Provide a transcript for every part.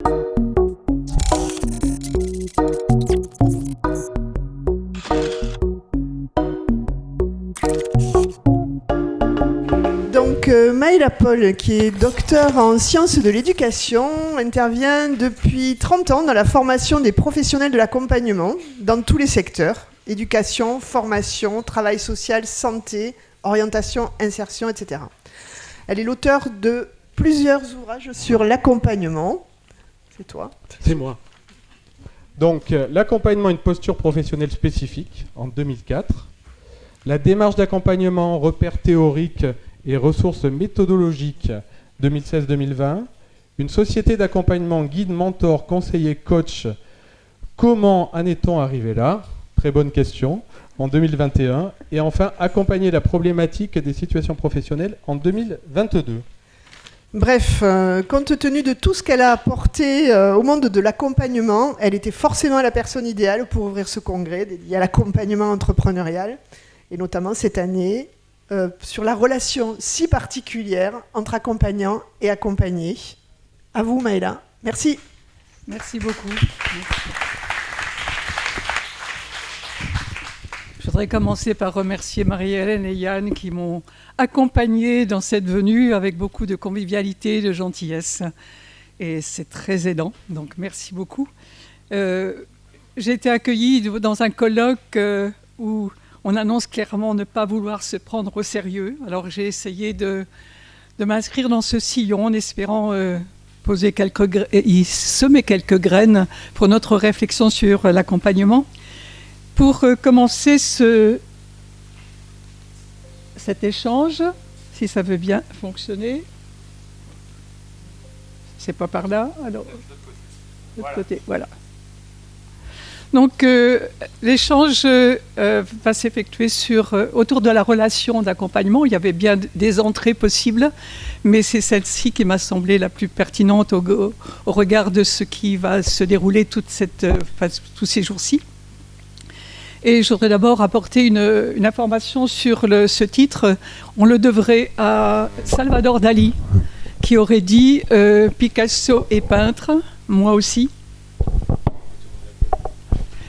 Donc Maëla Paul, qui est docteur en sciences de l'éducation, intervient depuis 30 ans dans la formation des professionnels de l'accompagnement dans tous les secteurs, éducation, formation, travail social, santé, orientation, insertion, etc. Elle est l'auteur de plusieurs ouvrages sur l'accompagnement. C'est toi. C'est moi. Donc, l'accompagnement, une posture professionnelle spécifique, en 2004. La démarche d'accompagnement, repères théoriques et ressources méthodologiques, 2016-2020. Une société d'accompagnement, guide, mentor, conseiller, coach. Comment en est-on arrivé là? Très bonne question. En 2021. Et enfin, accompagner la problématique des situations professionnelles en 2022. Bref, compte tenu de tout ce qu'elle a apporté au monde de l'accompagnement, elle était forcément la personne idéale pour ouvrir ce congrès dédié à l'accompagnement entrepreneurial, et notamment cette année sur la relation si particulière entre accompagnant et accompagné. À vous, Maëla. Merci. Merci beaucoup. Je voudrais commencer par remercier Marie-Hélène et Yann qui m'ont accompagnée dans cette venue avec beaucoup de convivialité et de gentillesse. Et c'est très aidant, donc merci beaucoup. J'ai été accueillie dans un colloque où on annonce clairement ne pas vouloir se prendre au sérieux. Alors j'ai essayé de m'inscrire dans ce sillon en espérant semer quelques graines pour notre réflexion sur l'accompagnement. Pour commencer cet échange, si ça veut bien fonctionner, c'est pas par là, alors de l'autre côté, voilà. Donc l'échange va s'effectuer autour de la relation d'accompagnement. Il y avait bien des entrées possibles, mais c'est celle-ci qui m'a semblé la plus pertinente au regard de ce qui va se dérouler tous ces jours-ci. Et je voudrais d'abord apporter une information sur ce titre. On le devrait à Salvador Dali, qui aurait dit Picasso est peintre, moi aussi.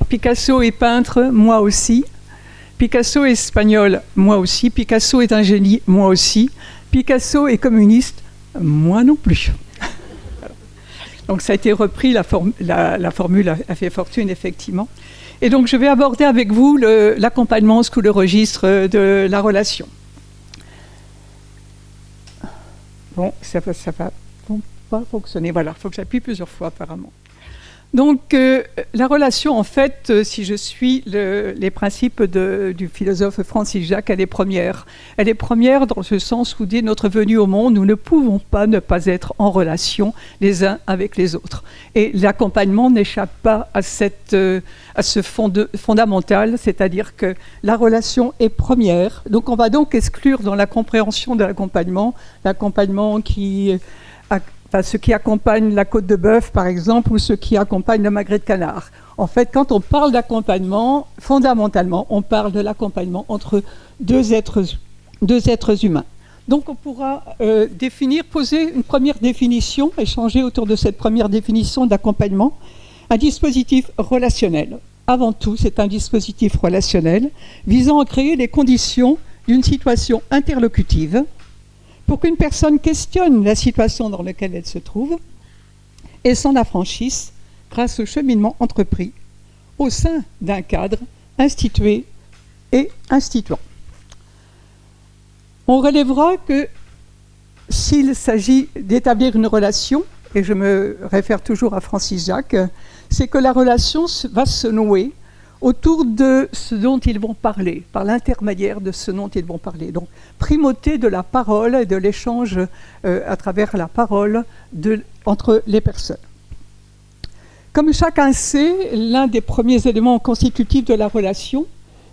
Picasso est peintre, moi aussi. Picasso est espagnol, moi aussi. Picasso est un génie, moi aussi. Picasso est communiste, moi non plus. Donc ça a été repris, la formule a fait fortune, effectivement. Et donc, je vais aborder avec vous l'accompagnement sous le registre de la relation. Bon, ça va pas fonctionner. Voilà, il faut que j'appuie plusieurs fois, apparemment. Donc, la relation, en fait, si je suis les principes du philosophe Francis Jacques, elle est première. Elle est première dans ce sens où, dès notre venue au monde, nous ne pouvons pas ne pas être en relation les uns avec les autres. Et l'accompagnement n'échappe pas à ce fondamental, c'est-à-dire que la relation est première. Donc, on va donc exclure dans la compréhension de l'accompagnement ce qui accompagne la côte de bœuf, par exemple, ou ce qui accompagne le magret de canard. En fait, quand on parle d'accompagnement, fondamentalement, on parle de l'accompagnement entre deux êtres humains. Donc, on pourra poser une première définition, échanger autour de cette première définition d'accompagnement. Un dispositif relationnel. Avant tout, c'est un dispositif relationnel visant à créer les conditions d'une situation interlocutive pour qu'une personne questionne la situation dans laquelle elle se trouve et s'en affranchisse grâce au cheminement entrepris au sein d'un cadre institué et instituant. On relèvera que s'il s'agit d'établir une relation, et je me réfère toujours à Francis Jacques, c'est que la relation va se nouer autour de ce dont ils vont parler, par l'intermédiaire de ce dont ils vont parler. Donc, primauté de la parole et de l'échange à travers la parole entre les personnes. Comme chacun sait, l'un des premiers éléments constitutifs de la relation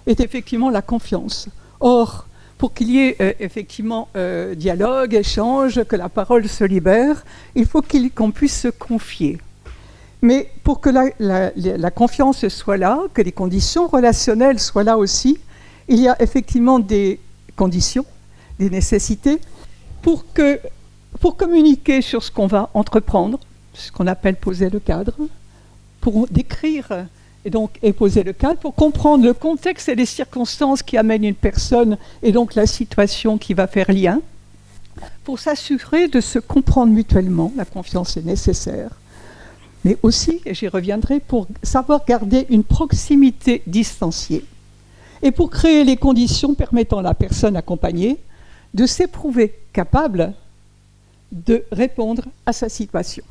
est effectivement la confiance. Or, pour qu'il y ait effectivement dialogue, échange, que la parole se libère, il faut qu'on puisse se confier. Mais pour que la confiance soit là, que les conditions relationnelles soient là aussi, il y a effectivement des conditions, des nécessités pour communiquer sur ce qu'on va entreprendre, ce qu'on appelle poser le cadre, pour décrire et poser le cadre, pour comprendre le contexte et les circonstances qui amènent une personne et donc la situation qui va faire lien, pour s'assurer de se comprendre mutuellement. La confiance est nécessaire, mais aussi, et j'y reviendrai, pour savoir garder une proximité distanciée et pour créer les conditions permettant à la personne accompagnée de s'éprouver capable de répondre à sa situation.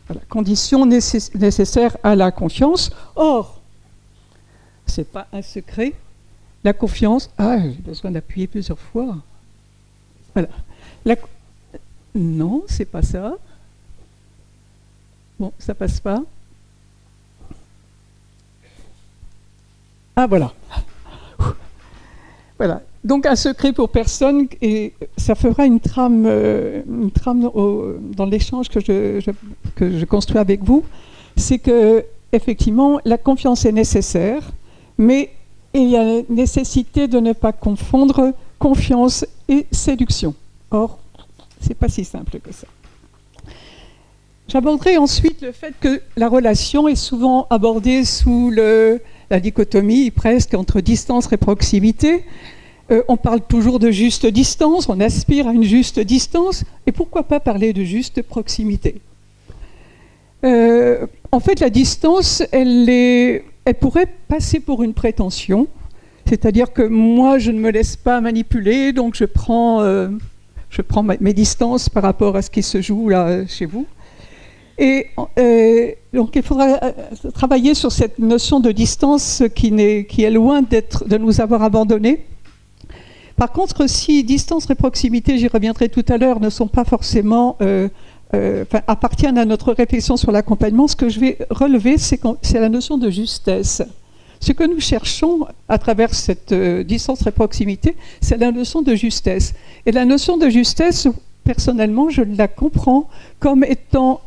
Voilà, condition nécessaire à la confiance. Or, ce n'est pas un secret, la confiance... Ah, j'ai besoin d'appuyer plusieurs fois. Voilà. Non, c'est pas ça. Bon, ça passe pas. Ah, voilà. Voilà. Donc, un secret pour personne, et ça fera une trame dans l'échange que je construis avec vous, c'est que, effectivement, la confiance est nécessaire, mais il y a la nécessité de ne pas confondre confiance et séduction. Or, c'est pas si simple que ça. J'aborderai ensuite le fait que la relation est souvent abordée sous la dichotomie presque entre distance et proximité. On parle toujours de juste distance, on aspire à une juste distance, et pourquoi pas parler de juste proximité ? En fait, la distance, elle pourrait passer pour une prétention, c'est-à-dire que moi, je ne me laisse pas manipuler, donc je prends mes distances par rapport à ce qui se joue là chez vous. Et donc, il faudra travailler sur cette notion de distance qui est loin de nous avoir abandonnés. Par contre, si distance et proximité, j'y reviendrai tout à l'heure, ne sont pas forcément appartiennent à notre réflexion sur l'accompagnement, ce que je vais relever, c'est la notion de justesse. Ce que nous cherchons à travers cette distance et proximité, c'est la notion de justesse. Et la notion de justesse, personnellement, je la comprends comme étant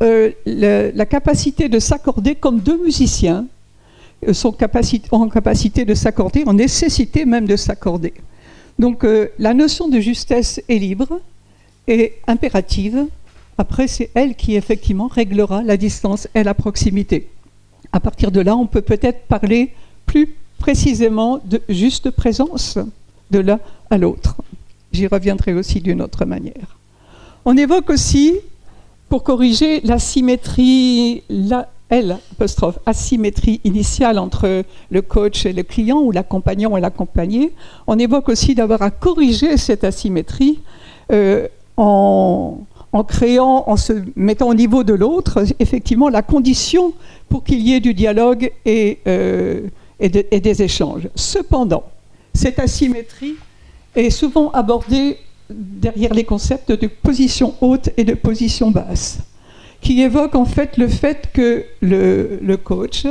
la capacité de s'accorder comme deux musiciens en capacité de s'accorder, en nécessité même de s'accorder. Donc la notion de justesse est libre et impérative. Après, c'est elle qui effectivement réglera la distance et la proximité. À partir de là, on peut peut-être parler plus précisément de juste présence de l'un à l'autre. J'y reviendrai aussi d'une autre manière. On évoque aussi, pour corriger l'asymétrie, asymétrie initiale entre le coach et le client, ou l'accompagnant et l'accompagné, on évoque aussi d'avoir à corriger cette asymétrie en se mettant au niveau de l'autre, effectivement, la condition pour qu'il y ait du dialogue et des échanges. Cependant, cette asymétrie est souvent abordée derrière les concepts de position haute et de position basse, qui évoquent en fait le fait que le coach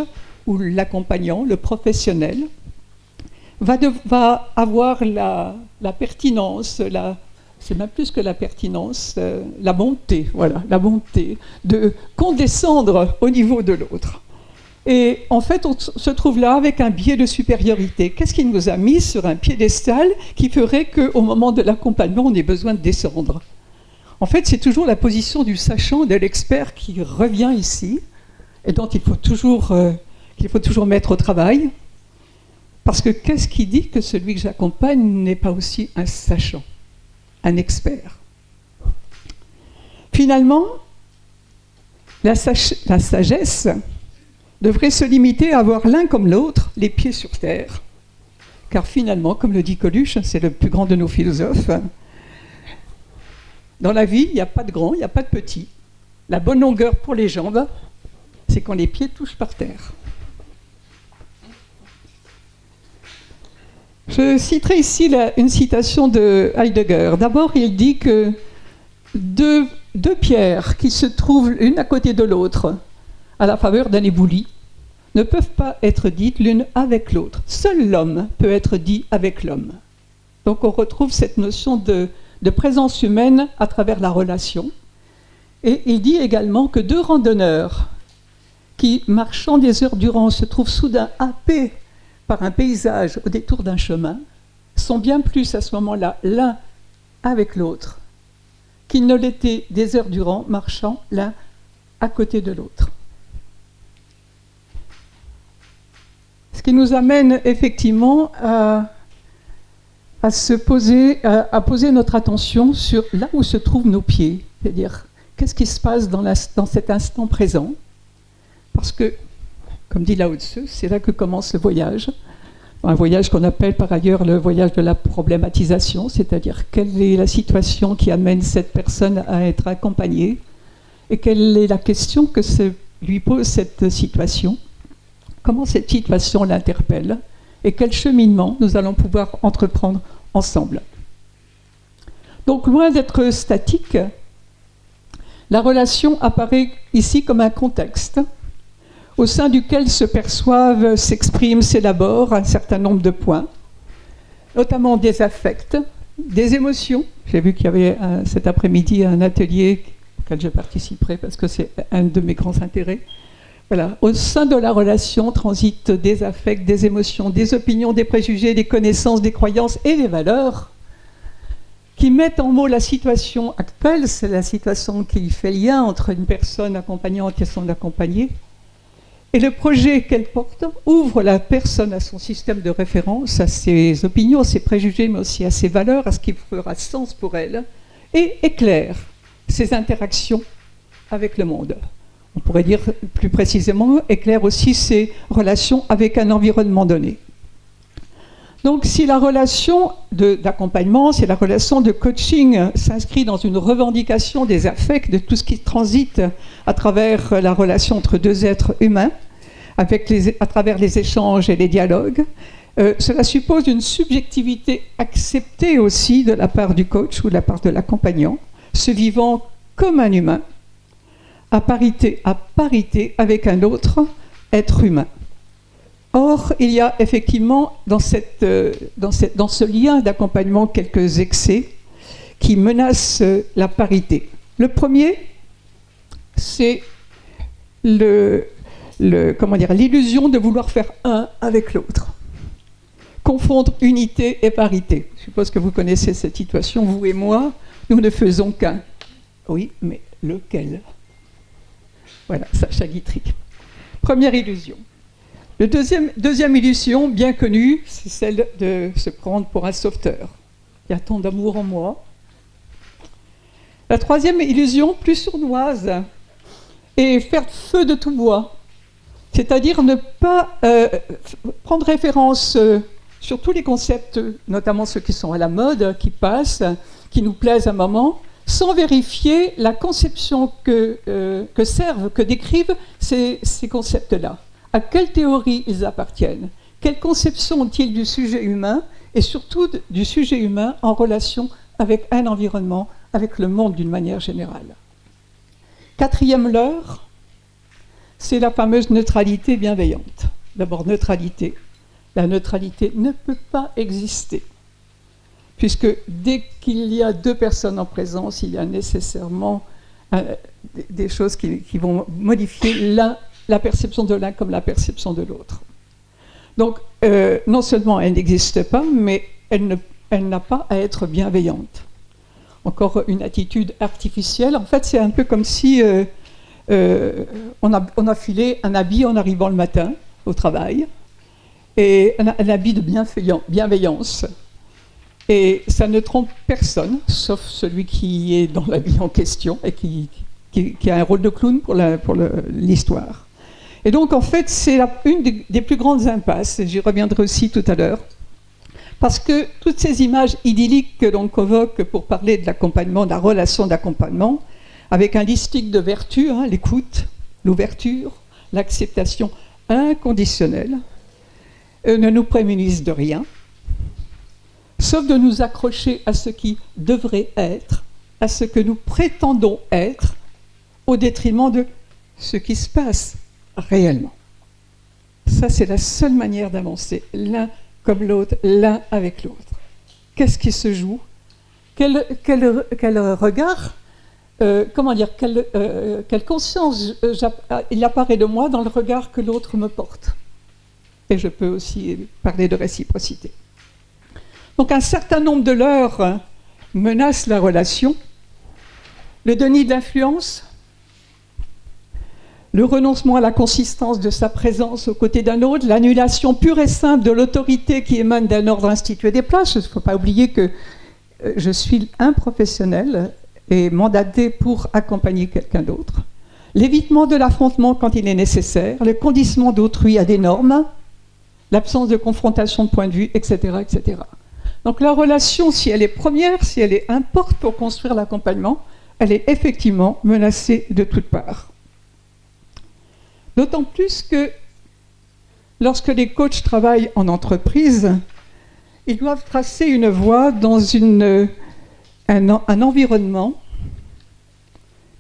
ou l'accompagnant, le professionnel, va avoir la pertinence, c'est même plus que la pertinence, la bonté de condescendre au niveau de l'autre. Et en fait, on se trouve là avec un biais de supériorité. Qu'est-ce qui nous a mis sur un piédestal qui ferait qu'au moment de l'accompagnement, on ait besoin de descendre ? En fait, c'est toujours la position du sachant, de l'expert qui revient ici, et dont il faut toujours mettre au travail. Parce que qu'est-ce qui dit que celui que j'accompagne n'est pas aussi un sachant, un expert ? Finalement, la sagesse devrait se limiter à avoir l'un comme l'autre les pieds sur terre. Car finalement, comme le dit Coluche, c'est le plus grand de nos philosophes, dans la vie, il n'y a pas de grand, il n'y a pas de petit. La bonne longueur pour les jambes, c'est quand les pieds touchent par terre. Je citerai ici une citation de Heidegger. D'abord, il dit que deux pierres qui se trouvent l'une à côté de l'autre à la faveur d'un éboulis ne peuvent pas être dites l'une avec l'autre. Seul l'homme peut être dit avec l'homme. Donc on retrouve cette notion de présence humaine à travers la relation. Et il dit également que deux randonneurs qui, marchant des heures durant, se trouvent soudain happés par un paysage au détour d'un chemin, sont bien plus à ce moment-là l'un avec l'autre qu'ils ne l'étaient des heures durant, marchant l'un à côté de l'autre. Ce qui nous amène effectivement à poser notre attention sur là où se trouvent nos pieds, c'est-à-dire qu'est-ce qui se passe dans cet instant présent, parce que, comme dit Lao Tzu, c'est là que commence le voyage, un voyage qu'on appelle par ailleurs le voyage de la problématisation, c'est-à-dire quelle est la situation qui amène cette personne à être accompagnée, et quelle est la question que lui pose cette situation, comment cette situation l'interpelle, et quel cheminement nous allons pouvoir entreprendre ensemble. Donc, loin d'être statique, la relation apparaît ici comme un contexte au sein duquel se perçoivent, s'expriment, s'élaborent un certain nombre de points, notamment des affects, des émotions. J'ai vu qu'il y avait cet après-midi un atelier auquel je participerai parce que c'est un de mes grands intérêts. Voilà. Au sein de la relation transitent des affects, des émotions, des opinions, des préjugés, des connaissances, des croyances et des valeurs qui mettent en mots la situation actuelle. C'est la situation qui fait lien entre une personne accompagnante et son accompagné. Et le projet qu'elle porte ouvre la personne à son système de référence, à ses opinions, à ses préjugés, mais aussi à ses valeurs, à ce qui fera sens pour elle, et éclaire ses interactions avec le monde. On pourrait dire plus précisément, éclaire aussi ses relations avec un environnement donné. Donc si la relation d'accompagnement, si la relation de coaching s'inscrit dans une revendication des affects, de tout ce qui transite à travers la relation entre deux êtres humains, à travers les échanges et les dialogues, cela suppose une subjectivité acceptée aussi de la part du coach ou de la part de l'accompagnant, se vivant comme un humain, à parité avec un autre être humain. Or, il y a effectivement dans ce lien d'accompagnement quelques excès qui menacent la parité. Le premier, c'est l'illusion de vouloir faire un avec l'autre. Confondre unité et parité. Je suppose que vous connaissez cette situation, vous et moi, nous ne faisons qu'un. Oui, mais lequel ? Voilà, Sacha Guitry. Première illusion. La deuxième illusion, bien connue, c'est celle de se prendre pour un sauveteur. Il y a tant d'amour en moi. La troisième illusion, plus sournoise, est faire feu de tout bois. C'est-à-dire ne pas prendre référence sur tous les concepts, notamment ceux qui sont à la mode, qui passent, qui nous plaisent à un moment, sans vérifier la conception que décrivent ces concepts-là. À quelle théorie ils appartiennent? Quelle conception ont-ils du sujet humain et surtout du sujet humain en relation avec un environnement, avec le monde d'une manière générale? Quatrième leurre, c'est la fameuse neutralité bienveillante. D'abord, neutralité. La neutralité ne peut pas exister, puisque dès qu'il y a deux personnes en présence, il y a nécessairement des choses qui vont modifier la perception de l'un comme la perception de l'autre. Donc, non seulement elle n'existe pas, mais elle n'a pas à être bienveillante. Encore une attitude artificielle. En fait, c'est un peu comme si on a filé un habit en arrivant le matin au travail, et un habit de bienveillance. Et ça ne trompe personne, sauf celui qui est dans l'habit en question et qui a un rôle de clown pour l'histoire. Et donc, en fait, c'est une des plus grandes impasses, et j'y reviendrai aussi tout à l'heure, parce que toutes ces images idylliques que l'on convoque pour parler de l'accompagnement, de la relation d'accompagnement, avec un distique de vertus, l'écoute, l'ouverture, l'acceptation inconditionnelle, ne nous prémunissent de rien, sauf de nous accrocher à ce qui devrait être, à ce que nous prétendons être, au détriment de ce qui se passe réellement. Ça, c'est la seule manière d'avancer, l'un comme l'autre, l'un avec l'autre. Qu'est-ce qui se joue? Quel regard, quelle conscience il apparaît de moi dans le regard que l'autre me porte? Et je peux aussi parler de réciprocité. Donc un certain nombre de leurres menacent la relation. Le déni de l'influence, le renoncement à la consistance de sa présence aux côtés d'un autre, l'annulation pure et simple de l'autorité qui émane d'un ordre institué des places. Il ne faut pas oublier que je suis un professionnel et mandaté pour accompagner quelqu'un d'autre. L'évitement de l'affrontement quand il est nécessaire, le conditionnement d'autrui à des normes, l'absence de confrontation de point de vue, etc., etc. Donc la relation, si elle est première, si elle est importante pour construire l'accompagnement, elle est effectivement menacée de toutes parts. D'autant plus que lorsque les coachs travaillent en entreprise, ils doivent tracer une voie dans un environnement,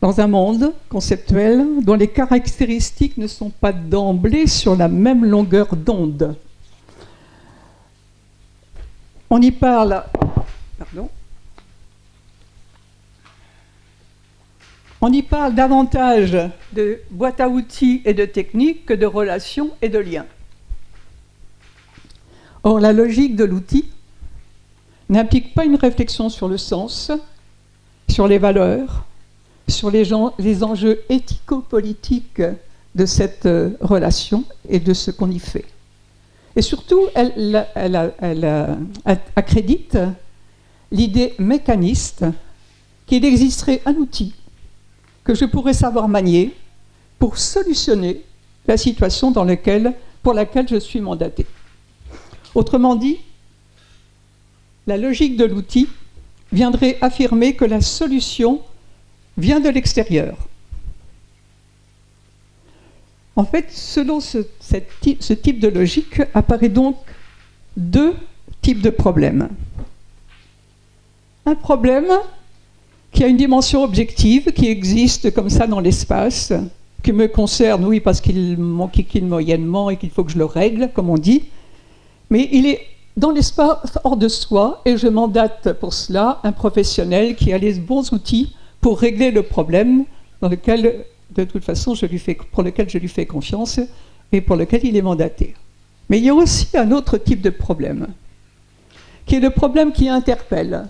dans un monde conceptuel dont les caractéristiques ne sont pas d'emblée sur la même longueur d'onde. On y parle, on y parle davantage de boîte à outils et de techniques que de relations et de liens. Or, la logique de l'outil n'implique pas une réflexion sur le sens, sur les valeurs, sur les enjeux éthico-politiques de cette relation et de ce qu'on y fait. Et surtout, elle accrédite l'idée mécaniste qu'il existerait un outil que je pourrais savoir manier pour solutionner la situation pour laquelle je suis mandaté. Autrement dit, la logique de l'outil viendrait affirmer que la solution vient de l'extérieur. En fait, selon ce type de logique, apparaît donc deux types de problèmes. Un problème qui a une dimension objective, qui existe comme ça dans l'espace, qui me concerne, oui, parce qu'il m'enquiquine moyennement et qu'il faut que je le règle, comme on dit, mais il est dans l'espace hors de soi, et je mandate pour cela un professionnel qui a les bons outils pour régler le problème dans lequel, de toute façon, pour lequel je lui fais confiance et pour lequel il est mandaté. Mais il y a aussi un autre type de problème, qui est le problème qui interpelle.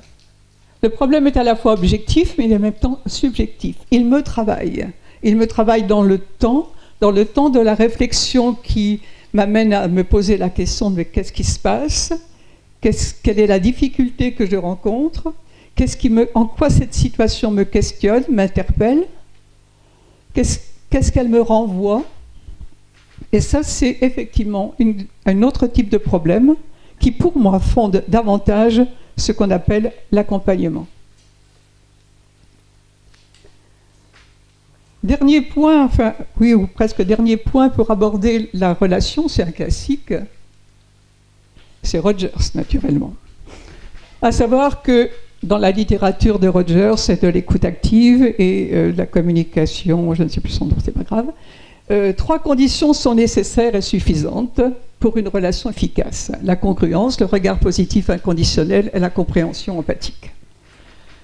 Le problème est à la fois objectif, mais il est en même temps subjectif. Il me travaille. Il me travaille dans le temps de la réflexion qui m'amène à me poser la question de qu'est-ce qui se passe, quelle est la difficulté que je rencontre, en quoi cette situation me questionne, m'interpelle, qu'est-ce qu'elle me renvoie. Et ça, c'est effectivement un autre type de problème qui, pour moi, fonde davantage ce qu'on appelle l'accompagnement. Dernier point, ou presque dernier point pour aborder la relation, c'est un classique, c'est Rogers, naturellement. À savoir que dans la littérature de Rogers, c'est de l'écoute active et la communication, je ne sais plus son nom, c'est pas grave. 3 conditions sont nécessaires et suffisantes pour une relation efficace. La congruence, le regard positif inconditionnel et la compréhension empathique.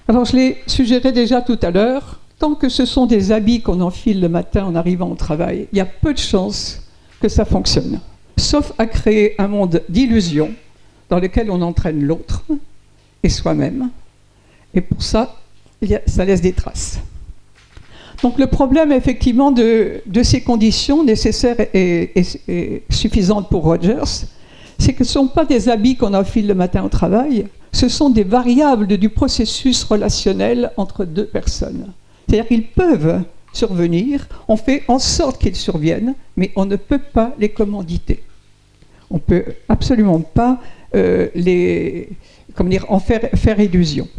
Alors, je l'ai suggéré déjà tout à l'heure, tant que ce sont des habits qu'on enfile le matin en arrivant au travail, il y a peu de chances que ça fonctionne. Sauf à créer un monde d'illusions dans lequel on entraîne l'autre et soi-même. Et pour ça, ça laisse des traces. Donc le problème, effectivement, de ces conditions nécessaires et suffisantes pour Rogers, c'est que ce ne sont pas des habits qu'on enfile le matin au travail, ce sont des variables du processus relationnel entre deux personnes. C'est-à-dire qu'ils peuvent survenir, on fait en sorte qu'ils surviennent, mais on ne peut pas les commanditer. On ne peut absolument pas en faire illusion.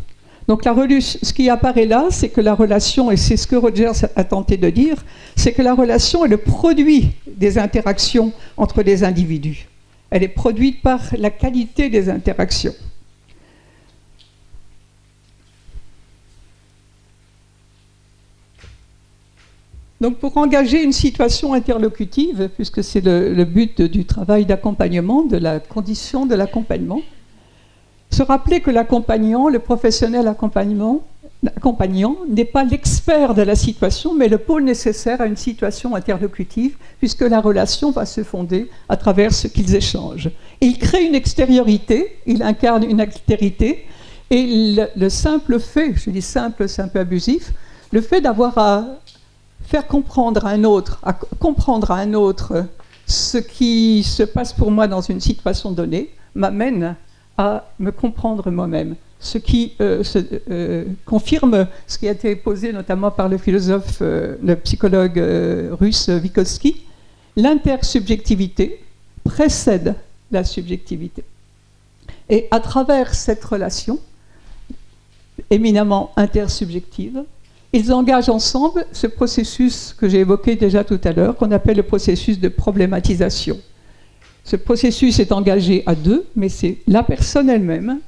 Donc ce qui apparaît là, c'est que la relation, et c'est ce que Rogers a tenté de dire, c'est que la relation est le produit des interactions entre les individus. Elle est produite par la qualité des interactions. Donc pour engager une situation interlocutive, puisque c'est le but du travail d'accompagnement, de la condition de l'accompagnement, se rappeler que l'accompagnant, le professionnel accompagnant, n'est pas l'expert de la situation, mais le pôle nécessaire à une situation interlocutive, puisque la relation va se fonder à travers ce qu'ils échangent. Il crée une extériorité, il incarne une altérité, et le simple fait, je dis simple, c'est un peu abusif, le fait d'avoir à faire comprendre à comprendre à un autre ce qui se passe pour moi dans une situation donnée m'amène à me comprendre moi-même. Ce qui confirme ce qui a été posé notamment par le philosophe, le psychologue russe Vygotsky, l'intersubjectivité précède la subjectivité. Et à travers cette relation éminemment intersubjective, ils engagent ensemble ce processus que j'ai évoqué déjà tout à l'heure, qu'on appelle le processus de problématisation. Ce processus est engagé à deux, mais c'est la personne elle-même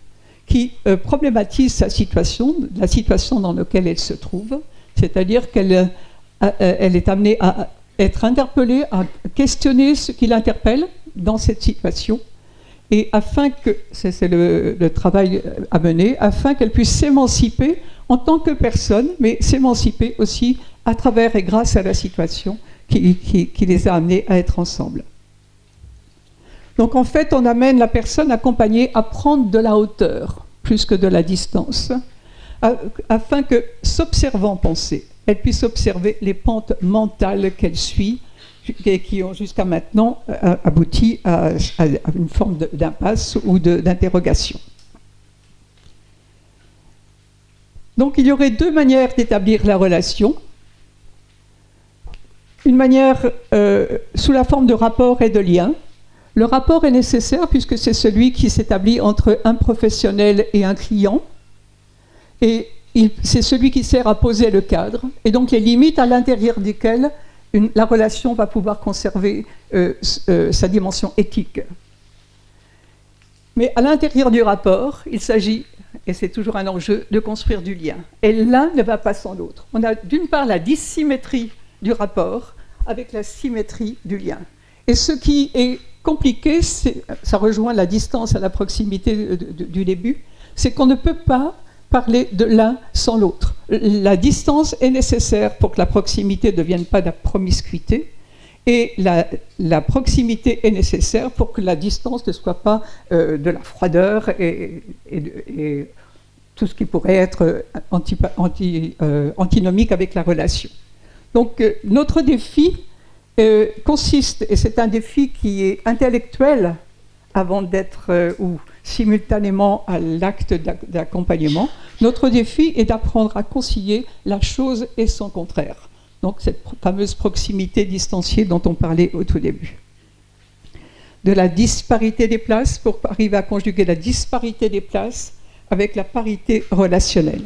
qui problématise sa situation, la situation dans laquelle elle se trouve, c'est-à-dire qu'elle est amenée à être interpellée, à questionner ce qui l'interpelle dans cette situation, et afin que, c'est le travail à mener, afin qu'elle puisse s'émanciper en tant que personne, mais s'émanciper aussi à travers et grâce à la situation qui les a amenés à être ensemble. Donc en fait, on amène la personne accompagnée à prendre de la hauteur, plus que de la distance, afin que, s'observant penser, elle puisse observer les pentes mentales qu'elle suit, et qui ont jusqu'à maintenant abouti à une forme d'impasse ou d'interrogation. Donc il y aurait deux manières d'établir la relation. Une manière sous la forme de rapport et de lien. Le rapport est nécessaire puisque c'est celui qui s'établit entre un professionnel et un client. Et c'est celui qui sert à poser le cadre et donc les limites à l'intérieur desquelles la relation va pouvoir conserver sa dimension éthique. Mais à l'intérieur du rapport, il s'agit, et c'est toujours un enjeu, de construire du lien. Et l'un ne va pas sans l'autre. On a d'une part la dissymétrie du rapport avec la symétrie du lien. Et ce qui est compliqué, ça rejoint la distance à la proximité du début, c'est qu'on ne peut pas parler de l'un sans l'autre. La distance est nécessaire pour que la proximité ne devienne pas de la promiscuité, et la proximité est nécessaire pour que la distance ne soit pas de la froideur et tout ce qui pourrait être antinomique avec la relation. Donc notre défi consiste, et c'est un défi qui est intellectuel avant d'être ou simultanément à l'acte d'accompagnement, notre défi est d'apprendre à concilier la chose et son contraire. Donc cette fameuse proximité distanciée dont on parlait au tout début. De la disparité des places pour arriver à conjuguer la disparité des places avec la parité relationnelle.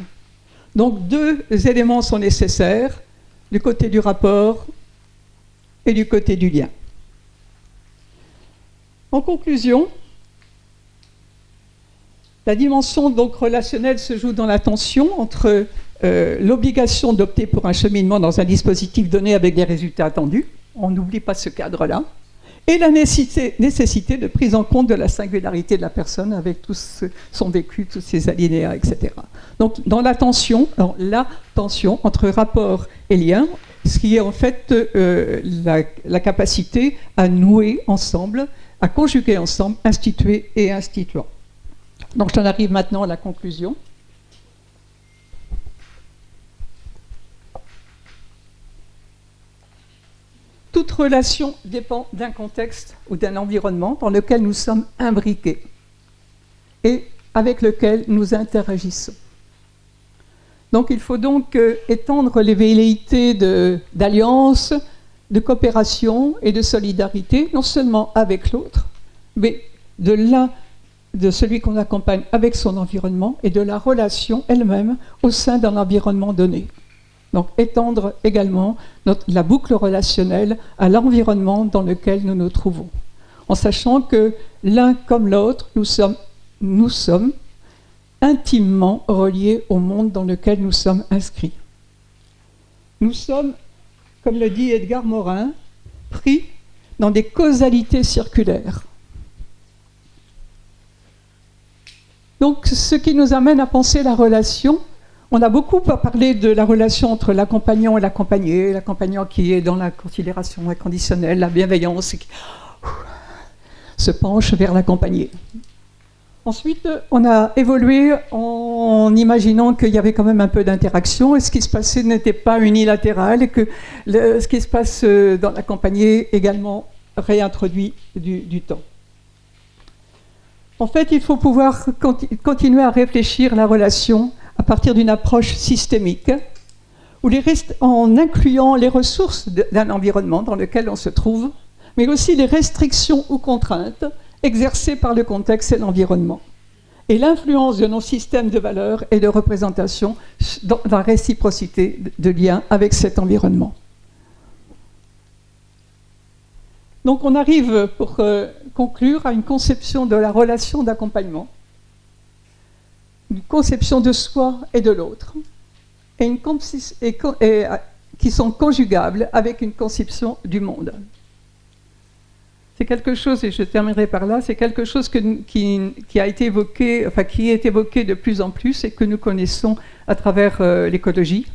Donc deux éléments sont nécessaires, du côté du rapport et du côté du lien. En conclusion, la dimension donc relationnelle se joue dans la tension entre l'obligation d'opter pour un cheminement dans un dispositif donné avec des résultats attendus, on n'oublie pas ce cadre-là, et la nécessité de prise en compte de la singularité de la personne avec tout son vécu, tous ses alinéas, etc. Donc dans la tension entre rapport et lien, ce qui est en fait la capacité à nouer ensemble, à conjuguer ensemble, instituer et instituant. Donc j'en arrive maintenant à la conclusion. Toute relation dépend d'un contexte ou d'un environnement dans lequel nous sommes imbriqués et avec lequel nous interagissons. Donc il faut donc étendre les velléités d'alliance, de coopération et de solidarité, non seulement avec l'autre, mais de celui qu'on accompagne avec son environnement et de la relation elle-même au sein d'un environnement donné. Donc étendre également la boucle relationnelle à l'environnement dans lequel nous nous trouvons, en sachant que l'un comme l'autre, nous sommes intimement reliés au monde dans lequel nous sommes inscrits. Nous sommes, comme le dit Edgar Morin, pris dans des causalités circulaires. Donc, ce qui nous amène à penser la relation, on a beaucoup parlé de la relation entre l'accompagnant et l'accompagné, l'accompagnant qui est dans la considération inconditionnelle, la bienveillance, et qui se penche vers l'accompagné. Ensuite, on a évolué en en imaginant qu'il y avait quand même un peu d'interaction et ce qui se passait n'était pas unilatéral et que ce qui se passe dans la compagnie également réintroduit du temps. En fait, il faut pouvoir continuer à réfléchir la relation à partir d'une approche systémique en incluant les ressources d'un environnement dans lequel on se trouve, mais aussi les restrictions ou contraintes exercées par le contexte et l'environnement, et l'influence de nos systèmes de valeurs et de représentation dans la réciprocité de lien avec cet environnement. Donc on arrive, pour conclure, à une conception de la relation d'accompagnement, une conception de soi et de l'autre, qui sont conjugables avec une conception du monde. C'est quelque chose, et je terminerai par là, c'est quelque chose qui a été évoqué, enfin qui est évoqué de plus en plus et que nous connaissons à travers l'écologie.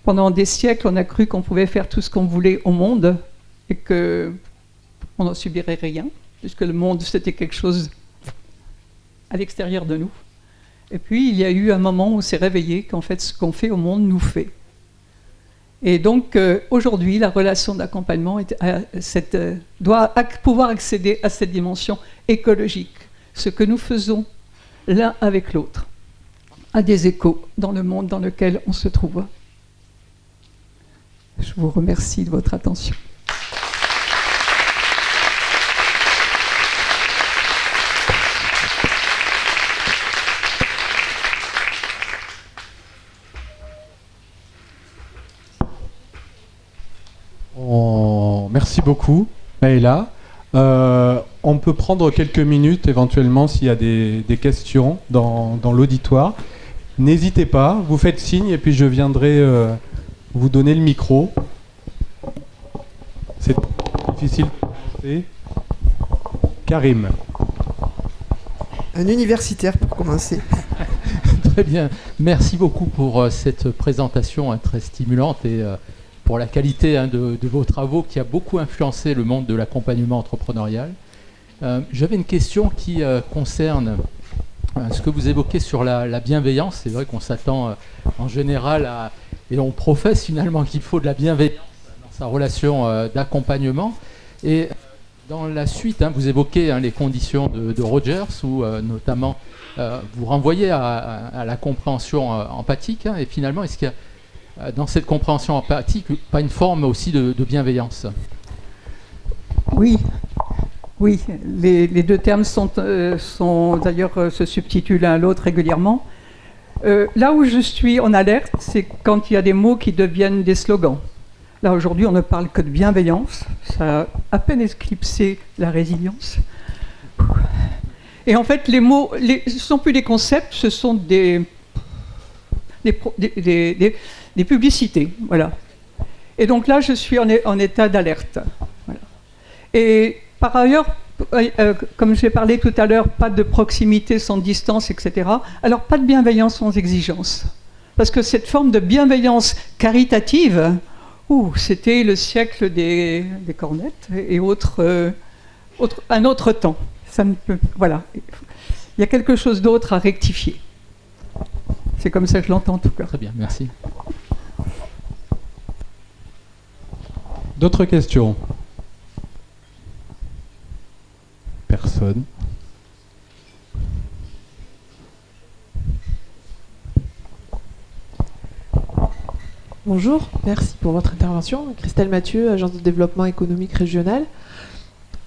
Pendant des siècles, on a cru qu'on pouvait faire tout ce qu'on voulait au monde et qu'on n'en subirait rien, puisque le monde, c'était quelque chose à l'extérieur de nous. Et puis, il y a eu un moment où on s'est réveillé qu'en fait, ce qu'on fait au monde nous fait. Et donc, aujourd'hui, la relation d'accompagnement doit pouvoir accéder à cette dimension écologique. Ce que nous faisons l'un avec l'autre a des échos dans le monde dans lequel on se trouve. Je vous remercie de votre attention. Merci beaucoup, Maëla. On peut prendre quelques minutes éventuellement s'il y a des questions dans l'auditoire. N'hésitez pas, vous faites signe et puis je viendrai vous donner le micro. C'est difficile de commencer. Karim. Un universitaire pour commencer. Très bien. Merci beaucoup pour cette présentation très stimulante et pour la qualité de vos travaux qui a beaucoup influencé le monde de l'accompagnement entrepreneurial. J'avais une question qui concerne ce que vous évoquez sur la bienveillance. C'est vrai qu'on s'attend en général et on professe finalement qu'il faut de la bienveillance dans sa relation d'accompagnement. Et dans la suite, vous évoquez les conditions de Rogers, où notamment vous renvoyez à la compréhension empathique. Et finalement, est-ce qu'il y a dans cette compréhension empathique pas une forme aussi de bienveillance? Oui. Oui, les deux termes sont d'ailleurs se substituent l'un à l'autre régulièrement. Là où je suis en alerte, c'est quand il y a des mots qui deviennent des slogans. Là, aujourd'hui, on ne parle que de bienveillance. Ça a à peine éclipsé la résilience. Et en fait, les mots, ce ne sont plus des concepts, ce sont des publicités. Voilà. Et donc là, je suis en état d'alerte. Voilà. Et par ailleurs, comme j'ai parlé tout à l'heure, pas de proximité sans distance, etc. Alors, pas de bienveillance sans exigence. Parce que cette forme de bienveillance caritative, c'était le siècle des cornettes et un autre temps. Voilà. Il y a quelque chose d'autre à rectifier. C'est comme ça que je l'entends en tout cas. Très bien, merci. D'autres questions? Personne. Bonjour, merci pour votre intervention. Christelle Mathieu, agence de développement économique régional.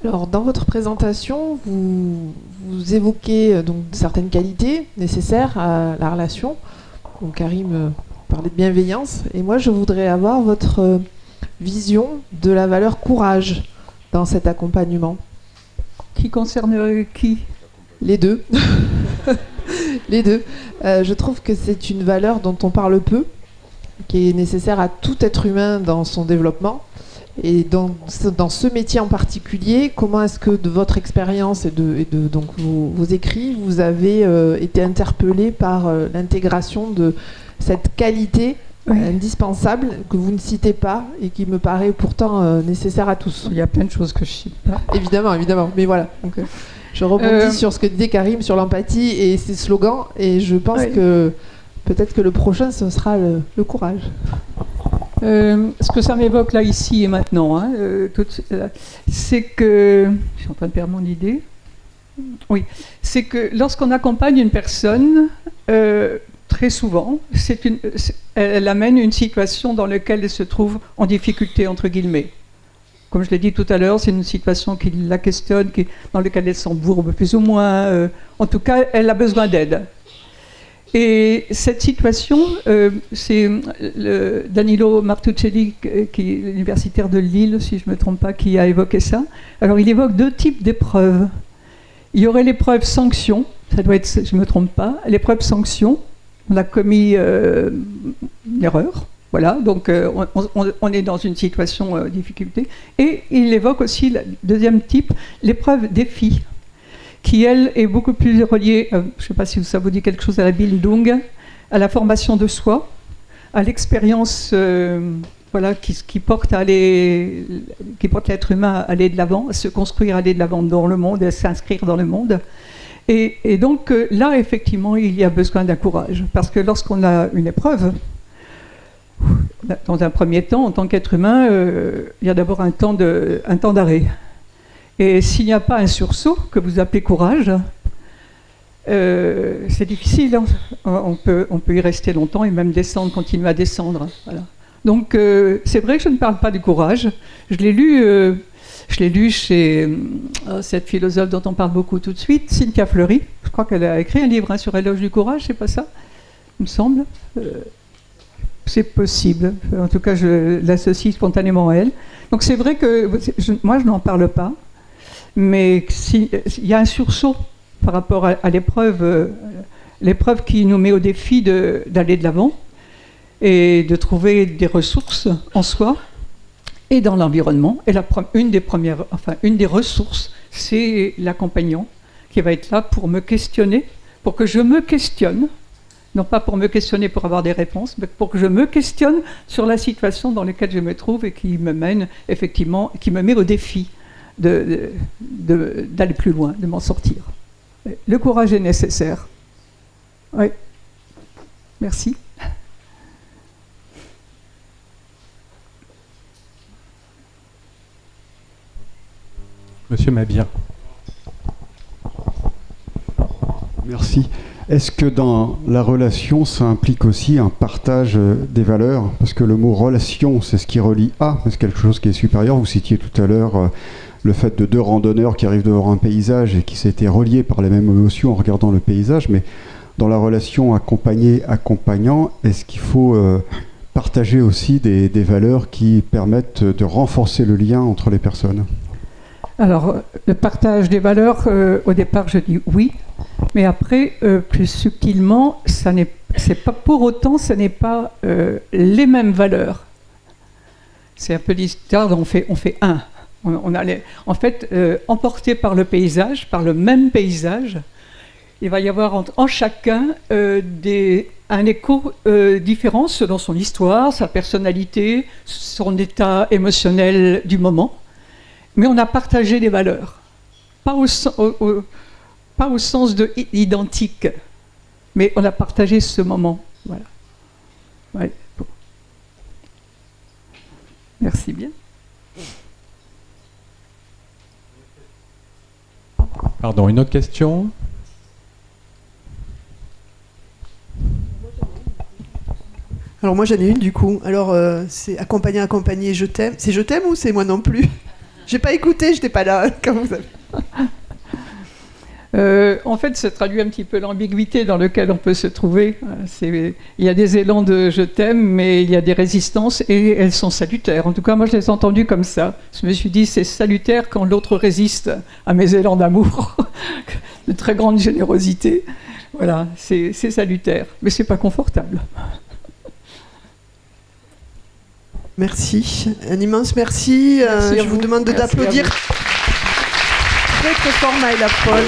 Alors, dans votre présentation, vous évoquez donc certaines qualités nécessaires à la relation. Donc, Karim parlait de bienveillance. Et moi, je voudrais avoir votre vision de la valeur courage dans cet accompagnement. Qui concerne qui? Les deux. Les deux. Je trouve que c'est une valeur dont on parle peu, qui est nécessaire à tout être humain dans son développement. Et dans ce métier en particulier, comment est-ce que de votre expérience et de donc vos écrits, vous avez été interpellé par l'intégration de cette qualité indispensable que vous ne citez pas et qui me paraît pourtant nécessaire à tous? Il y a plein de choses que je ne cite pas. Évidemment, évidemment. Mais voilà. Donc, Je rebondis sur ce que disait Karim sur l'empathie et ses slogans, et je pense que peut-être que le prochain, ce sera le courage. Ce que ça m'évoque là, ici et maintenant, hein, c'est que... Je suis en train de perdre mon idée. Oui, c'est que lorsqu'on accompagne une personne, très souvent, elle amène une situation dans laquelle elle se trouve en difficulté, entre guillemets. Comme je l'ai dit tout à l'heure, c'est une situation qui la questionne, dans laquelle elle s'embourbe plus ou moins. En tout cas, elle a besoin d'aide. Et cette situation, c'est Danilo Martuccelli, qui est universitaire de Lille, si je ne me trompe pas, qui a évoqué ça. Alors, il évoque 2 types d'épreuves. Il y aurait l'épreuve sanction, ça doit être, je ne me trompe pas, l'épreuve sanction, on a commis une erreur. Voilà, donc on est dans une situation de difficulté. Et il évoque aussi le 2e type, l'épreuve défi, qui, elle, est beaucoup plus reliée, je ne sais pas si ça vous dit quelque chose, à la Bildung, à la formation de soi, à l'expérience voilà, qui porte l'être humain à aller de l'avant, à se construire, à aller de l'avant dans le monde, à s'inscrire dans le monde. Et donc là, effectivement, il y a besoin d'un courage. Parce que lorsqu'on a une épreuve, dans un premier temps, en tant qu'être humain, il y a d'abord un temps d'arrêt. Et s'il n'y a pas un sursaut, que vous appelez courage, c'est difficile. Hein. On peut y rester longtemps et même descendre, continuer à descendre. Voilà. Donc c'est vrai que je ne parle pas du courage. Je l'ai lu chez cette philosophe dont on parle beaucoup tout de suite, Cynthia Fleury. Je crois qu'elle a écrit un livre sur l'éloge du courage, c'est pas ça, il me semble. C'est possible. En tout cas, je l'associe spontanément à elle. Donc c'est vrai que moi, je n'en parle pas. Mais s'il y a un sursaut par rapport à l'épreuve qui nous met au défi d'aller de l'avant et de trouver des ressources en soi et dans l'environnement. Et une des ressources, c'est l'accompagnant qui va être là pour me questionner, pour que je me questionne. Non pas pour me questionner pour avoir des réponses, mais pour que je me questionne sur la situation dans laquelle je me trouve et qui me mène effectivement, qui me met au défi d'aller plus loin, de m'en sortir. Le courage est nécessaire. Oui. Merci. Monsieur Mabir. Merci. Est-ce que dans la relation, ça implique aussi un partage des valeurs? Parce que le mot relation, c'est ce qui relie à, c'est quelque chose qui est supérieur. Vous citiez tout à l'heure le fait de 2 randonneurs qui arrivent devant un paysage et qui s'étaient reliés par les mêmes émotions en regardant le paysage. Mais dans la relation accompagné-accompagnant, est-ce qu'il faut partager aussi des valeurs qui permettent de renforcer le lien entre les personnes? Alors, le partage des valeurs, au départ, je dis oui. Mais après, plus subtilement, c'est pas pour autant, ce n'est pas les mêmes valeurs. C'est un peu l'histoire dont on fait un. En fait, emporté par le paysage, par le même paysage, il va y avoir en chacun un écho différent selon son histoire, sa personnalité, son état émotionnel du moment. Mais on a partagé des valeurs. Pas au sens de identique, mais on a partagé ce moment. Voilà. Ouais. Bon. Merci bien. Pardon, une autre question? Alors moi j'en ai une du coup. Alors c'est accompagner, je t'aime. C'est je t'aime ou c'est moi non plus? J'ai pas écouté, j'étais pas là quand vous avez... En fait, ça traduit un petit peu l'ambiguïté dans laquelle on peut se trouver. Il y a des élans de « je t'aime », mais il y a des résistances et elles sont salutaires. En tout cas, moi, je les ai entendues comme ça. Je me suis dit, c'est salutaire quand l'autre résiste à mes élans d'amour, de très grande générosité. Voilà, c'est salutaire, mais c'est pas confortable. Merci, un immense merci. Je vous demande d'applaudir. Très fort Maëla Paul.